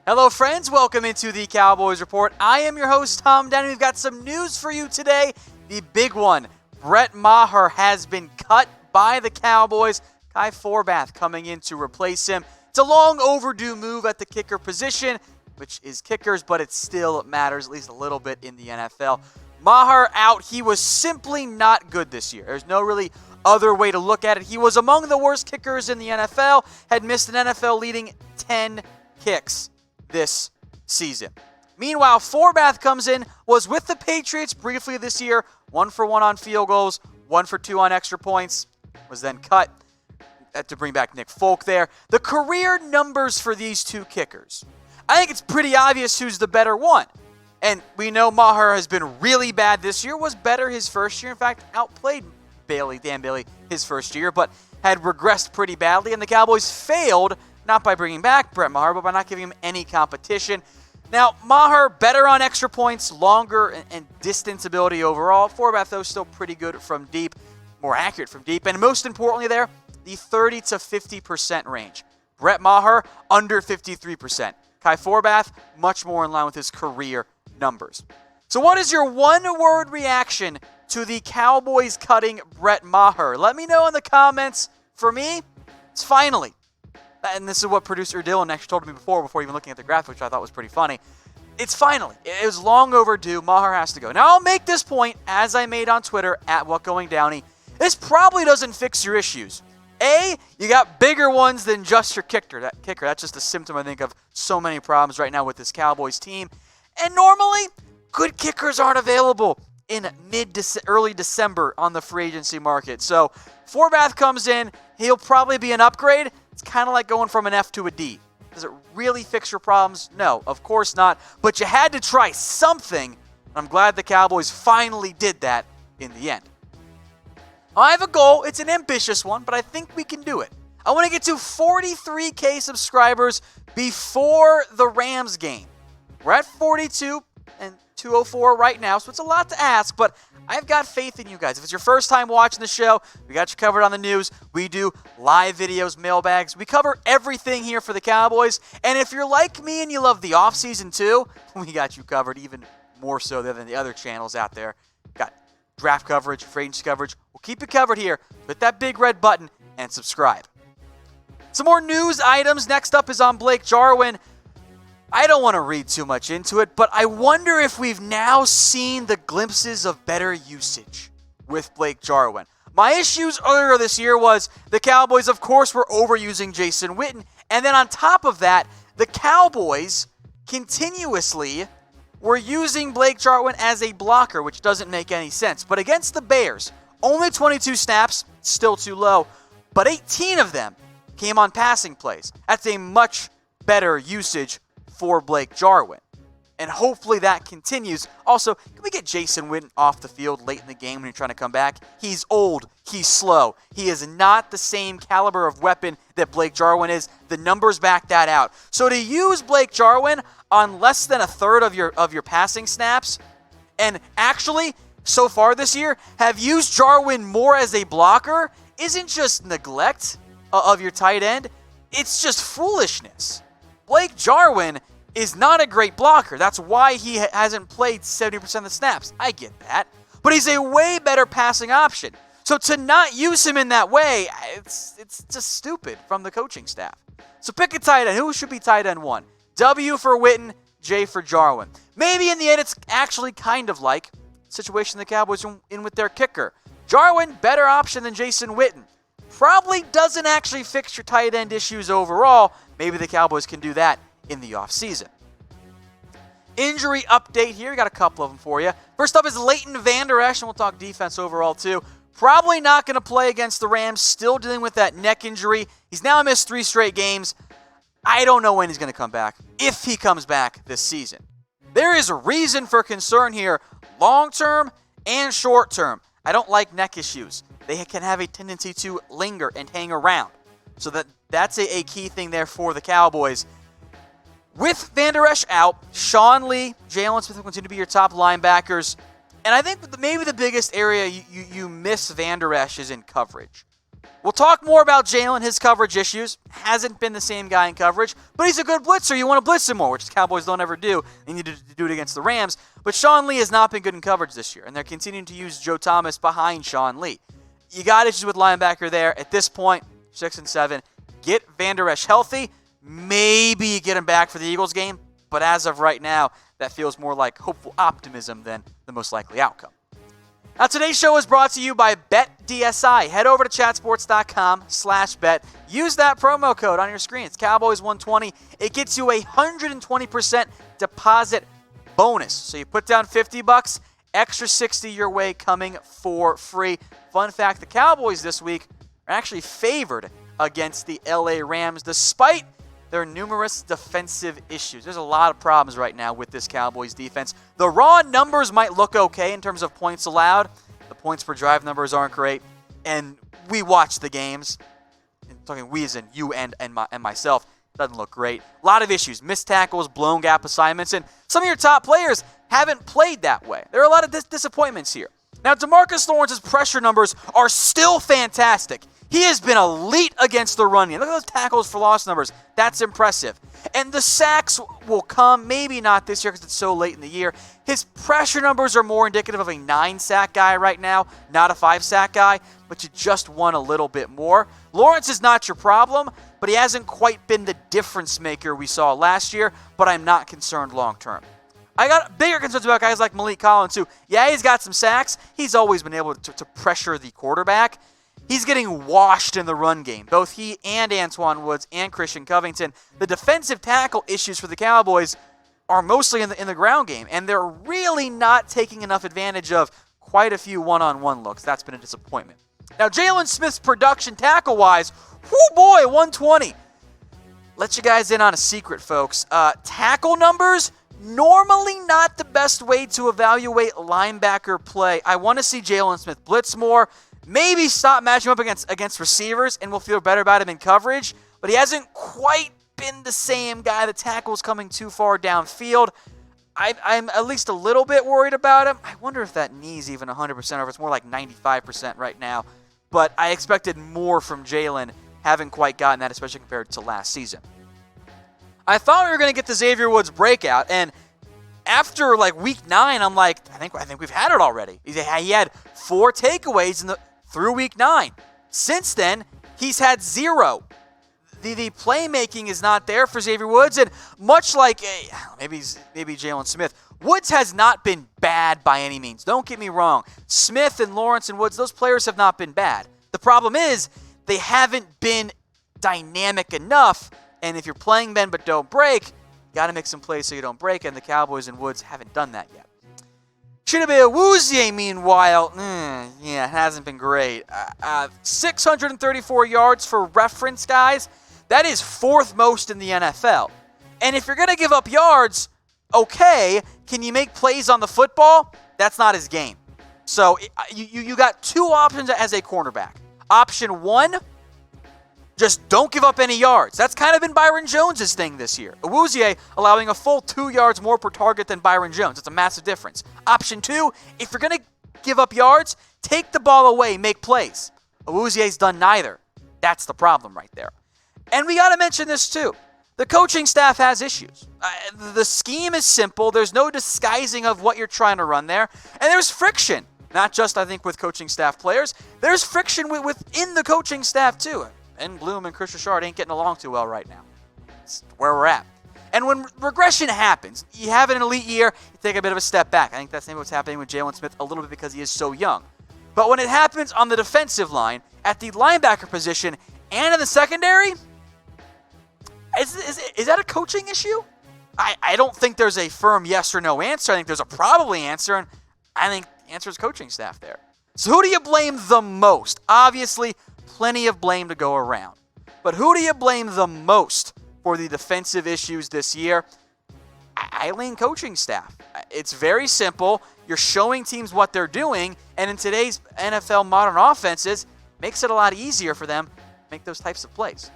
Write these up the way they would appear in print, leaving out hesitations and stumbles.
Hello friends, welcome into the Cowboys Report. I am your host, Tom Downey. We've got some news for you today. The big one, Brett Maher has been cut by the Cowboys. Kai Forbath coming in to replace him. It's a long overdue move at the kicker position, which is kickers, but it still matters at least a little bit in the NFL. Maher out. He was simply not good this year. There's no really other way to look at it. He was among the worst kickers in the NFL, had missed an NFL-leading 10 kicks this season. Meanwhile, Forbath comes in, was with the Patriots briefly this year, 1 for 1 on field goals, 1 for 2 on extra points, was then cut. Had to bring back Nick Folk there. The career numbers for these two kickers, I think it's pretty obvious who's the better one. And we know Maher has been really bad this year, was better his first year. In fact, outplayed Dan Bailey his first year, but had regressed pretty badly. And the Cowboys failed, not by bringing back Brett Maher, but by not giving him any competition. Now, Maher, better on extra points, longer and distance ability overall. Forbath, though, still pretty good from deep, more accurate from deep. And most importantly there, the 30 to 50% range. Brett Maher, under 53%. Kai Forbath, much more in line with his career numbers. So what is your one-word reaction to the Cowboys cutting Brett Maher? Let me know in the comments. For me, it's finally. And this is what producer Dylan actually told me before even looking at the graphic, which I thought was pretty funny. It's finally. It was long overdue. Maher has to go. Now, I'll make this point, as I made on Twitter, at WhatGoingDowney. This probably doesn't fix your issues. A, you got bigger ones than just your kicker. That's just a symptom, I think, of so many problems right now with this Cowboys team. And normally, good kickers aren't available in early December on the free agency market. So, Forbath comes in. He'll probably be an upgrade. It's kind of like going from an F to a D. Does it really fix your problems? No, of course not. But you had to try something. I'm glad the Cowboys finally did that in the end. I have a goal. It's an ambitious one, but I think we can do it. I want to get to 43K subscribers before the Rams game. We're at 42 and 204 right now, so it's a lot to ask, but I've got faith in you guys. If it's your first time watching the show, we got you covered on the news. We do live videos, mailbags. We cover everything here for the Cowboys. And if you're like me and you love the offseason too, we got you covered even more so than the other channels out there. Got draft coverage, free agency coverage. We'll keep you covered here. Hit that big red button and subscribe. Some more news items. Next up is on Blake Jarwin. I don't want to read too much into it, but I wonder if we've now seen the glimpses of better usage with Blake Jarwin. My issues earlier this year was the Cowboys, of course, were overusing Jason Witten, and then on top of that, the Cowboys continuously were using Blake Jarwin as a blocker, which doesn't make any sense. But against the Bears, only 22 snaps, still too low, but 18 of them came on passing plays. That's a much better usage for Blake Jarwin. And hopefully that continues. Also, can we get Jason Witten off the field late in the game when you're trying to come back? He's old. He's slow. He is not the same caliber of weapon that Blake Jarwin is. The numbers back that out. So to use Blake Jarwin on less than a third of your passing snaps, and actually, so far this year, have used Jarwin more as a blocker, isn't just neglect of your tight end. It's just foolishness. Blake Jarwin is not a great blocker. That's why he hasn't played 70% of the snaps. I get that. But he's a way better passing option. So to not use him in that way, it's just stupid from the coaching staff. So pick a tight end. Who should be tight end one? W for Witten, J for Jarwin. Maybe in the end it's actually kind of like the situation the Cowboys are in with their kicker. Jarwin, better option than Jason Witten. Probably doesn't actually fix your tight end issues overall. Maybe the Cowboys can do that in the offseason. Injury update here. We got a couple of them for you. First up is Leighton Vander Esch, and we'll talk defense overall too. Probably not going to play against the Rams. Still dealing with that neck injury. He's now missed 3 straight games. I don't know when he's going to come back, if he comes back this season. There is a reason for concern here, long-term and short-term. I don't like neck issues. They can have a tendency to linger and hang around. So that's a key thing there for the Cowboys. With Vander Esch out, Sean Lee, Jalen Smith will continue to be your top linebackers. And I think maybe the biggest area you miss Vander Esch is in coverage. We'll talk more about Jalen, his coverage issues. Hasn't been the same guy in coverage, but he's a good blitzer. You want to blitz him more, which the Cowboys don't ever do. They need to do it against the Rams. But Sean Lee has not been good in coverage this year, and they're continuing to use Joe Thomas behind Sean Lee. You got issues with linebacker there. At this point, 6 and 7, get Vander Esch healthy. Maybe you get him back for the Eagles game, but as of right now, that feels more like hopeful optimism than the most likely outcome. Now, today's show is brought to you by BetDSI. Head over to chatsports.com/bet. Use that promo code on your screen. It's Cowboys120. It gets you a 120% deposit bonus. So you put down $50, extra $60 your way coming for free. Fun fact, the Cowboys this week are actually favored against the LA Rams despite their numerous defensive issues. There's a lot of problems right now with this Cowboys defense. The raw numbers might look okay in terms of points allowed. The points per drive numbers aren't great. And we watch the games. I'm talking we as in you and myself. It doesn't look great. A lot of issues. Missed tackles, blown gap assignments, and some of your top players haven't played that way. There are a lot of disappointments here. Now, DeMarcus Lawrence's pressure numbers are still fantastic. He has been elite against the run game. Look at those tackles for loss numbers. That's impressive. And the sacks will come, maybe not this year because it's so late in the year. His pressure numbers are more indicative of a 9-sack guy right now, not a 5-sack guy, but you just want a little bit more. Lawrence is not your problem, but he hasn't quite been the difference maker we saw last year, but I'm not concerned long term. I got bigger concerns about guys like Malik Collins, who, yeah, he's got some sacks. He's always been able to pressure the quarterback. He's getting washed in the run game. Both he and Antoine Woods and Christian Covington. The defensive tackle issues for the Cowboys are mostly in the ground game, and they're really not taking enough advantage of quite a few one-on-one looks. That's been a disappointment. Now, Jalen Smith's production tackle-wise, whoo boy, 120. Let you guys in on a secret, folks. Tackle numbers, normally not the best way to evaluate linebacker play. I want to see Jalen Smith blitz more. Maybe stop matching him up against receivers, and we'll feel better about him in coverage. But he hasn't quite been the same guy. The tackle's coming too far downfield. I'm at least a little bit worried about him. I wonder if that knee's even 100% or if it's more like 95% right now. But I expected more from Jalen. Haven't quite gotten that, especially compared to last season. I thought we were going to get the Xavier Woods breakout, and after like week 9, I'm like, I think we've had it already. He had 4 takeaways through week 9. Since then, he's had 0. The playmaking is not there for Xavier Woods, and much like maybe Jalen Smith, Woods has not been bad by any means. Don't get me wrong. Smith and Lawrence and Woods, those players have not been bad. The problem is they haven't been dynamic enough, and if you're playing bend but don't break, you got to make some plays so you don't break, and the Cowboys and Woods haven't done that yet. Chidobe meanwhile, it hasn't been great. 634 yards for reference, guys. That is 4th most in the NFL. And if you're going to give up yards, okay, can you make plays on the football? That's not his game. So you got 2 options as a cornerback. Option 1, just don't give up any yards. That's kind of been Byron Jones' thing this year. Awuzie allowing a full 2 yards more per target than Byron Jones. It's a massive difference. Option 2, if you're going to give up yards, take the ball away, make plays. Awuzie's done neither. That's the problem right there. And we got to mention this too. The coaching staff has issues. The scheme is simple. There's no disguising of what you're trying to run there. And there's friction. Not just, I think, with coaching staff players. There's friction within the coaching staff too. And Bloom and Chris Richard ain't getting along too well right now. That's where we're at. And when regression happens, you have an elite year, you take a bit of a step back. I think that's maybe what's happening with Jalen Smith a little bit because he is so young. But when it happens on the defensive line, at the linebacker position, and in the secondary, is that a coaching issue? I don't think there's a firm yes or no answer. I think there's a probably answer, and I think the answer is coaching staff there. So who do you blame the most? Obviously, plenty of blame to go around. But who do you blame the most for the defensive issues this year? I lean coaching staff. It's very simple. You're showing teams what they're doing, and in today's NFL modern offenses, makes it a lot easier for them to make those types of plays.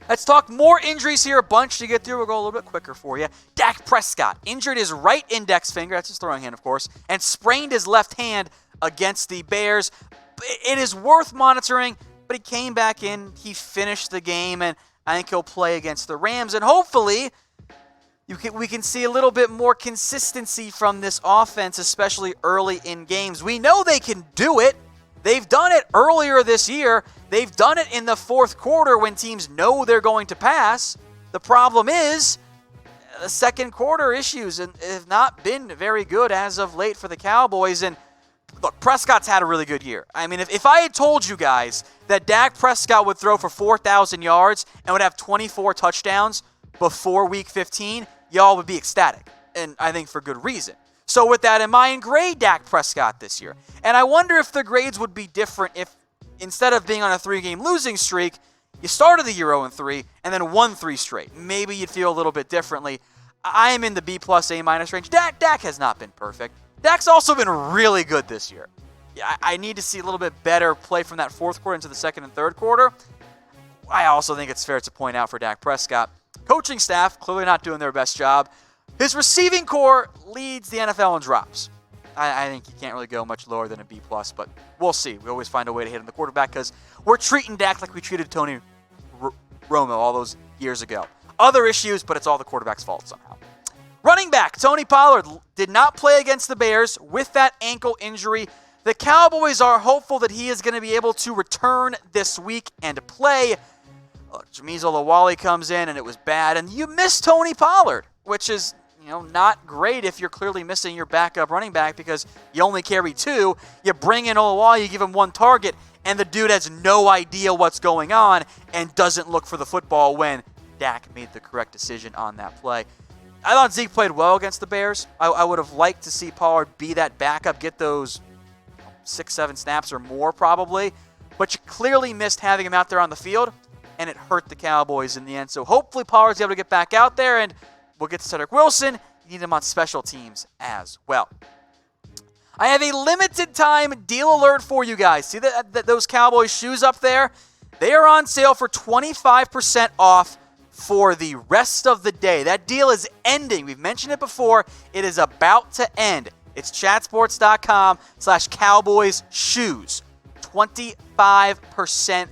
Let's talk more injuries here, a bunch to get through. We'll go a little bit quicker for you. Dak Prescott injured his right index finger, that's his throwing hand, of course, and sprained his left hand against the Bears. It is worth monitoring. but he came back in, he finished the game, and I think he'll play against the Rams. And hopefully, we can see a little bit more consistency from this offense, especially early in games. We know they can do it. They've done it earlier this year. They've done it in the fourth quarter when teams know they're going to pass. The problem is the second quarter issues and have not been very good as of late for the Cowboys. And look, Prescott's had a really good year. I mean, if I had told you guys that Dak Prescott would throw for 4,000 yards and would have 24 touchdowns before Week 15, y'all would be ecstatic. And I think for good reason. So with that in mind, grade Dak Prescott this year. And I wonder if the grades would be different if instead of being on a 3-game losing streak, you started the year 0-3 and then won 3 straight. Maybe you'd feel a little bit differently. I am in the B+, A- range. Dak has not been perfect. Dak's also been really good this year. I need to see a little bit better play from that fourth quarter into the second and third quarter. I also think it's fair to point out for Dak Prescott, coaching staff clearly not doing their best job. His receiving core leads the NFL in drops. I think you can't really go much lower than a B+, but we'll see. We always find a way to hit on the quarterback because we're treating Dak like we treated Tony Romo all those years ago. Other issues, but it's all the quarterback's fault somehow. Running back, Tony Pollard did not play against the Bears with that ankle injury. The Cowboys are hopeful that he is going to be able to return this week and play. Jameez Olawale comes in, and it was bad. And you miss Tony Pollard, which is not great if you're clearly missing your backup running back because you only carry 2. You bring in Olawale, you give him 1 target, and the dude has no idea what's going on and doesn't look for the football when Dak made the correct decision on that play. I thought Zeke played well against the Bears. I would have liked to see Pollard be that backup, get those 6-7 snaps or more probably, but you clearly missed having him out there on the field, and it hurt the Cowboys in the end. So hopefully Pollard's able to get back out there, and we'll get to Cedrick Wilson. You need him on special teams as well. I have a limited time deal alert for you guys. See those Cowboys shoes up there? They are on sale for 25% off for the rest of the day. That deal is ending. We've mentioned it before. It is about to end. It's chatsports.com/Cowboys shoes. 25%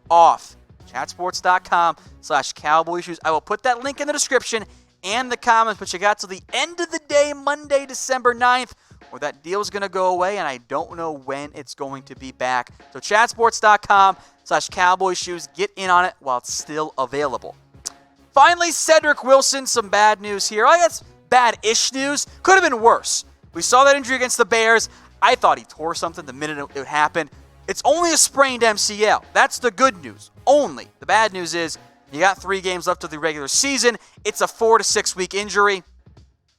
off. Chatsports.com/Cowboys shoes. I will put that link in the description and the comments, but you got till the end of the day, Monday, December 9th, where that deal is going to go away, and I don't know when it's going to be back. So chatsports.com/Cowboys shoes. Get in on it while it's still available. Finally, Cedrick Wilson, some bad news here. I guess bad-ish news. Could have been worse. We saw that injury against the Bears. I thought he tore something the minute it happened. It's only a sprained MCL. That's the good news. Only. The bad news is you got 3 games left of the regular season. It's a 4 to 6 week injury.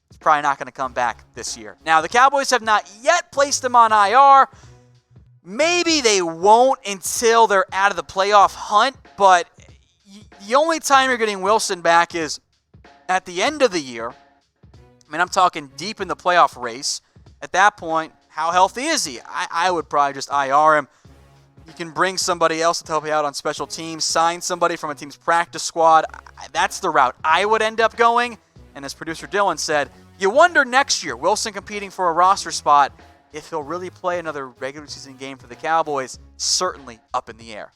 He's probably not going to come back this year. Now, the Cowboys have not yet placed him on IR. Maybe they won't until they're out of the playoff hunt, but the only time you're getting Wilson back is at the end of the year. I mean, I'm talking deep in the playoff race. At that point, how healthy is he? I would probably just IR him. You can bring somebody else to help you out on special teams, sign somebody from a team's practice squad. That's the route I would end up going. And as producer Dylan said, you wonder next year, Wilson competing for a roster spot, if he'll really play another regular season game for the Cowboys, certainly up in the air.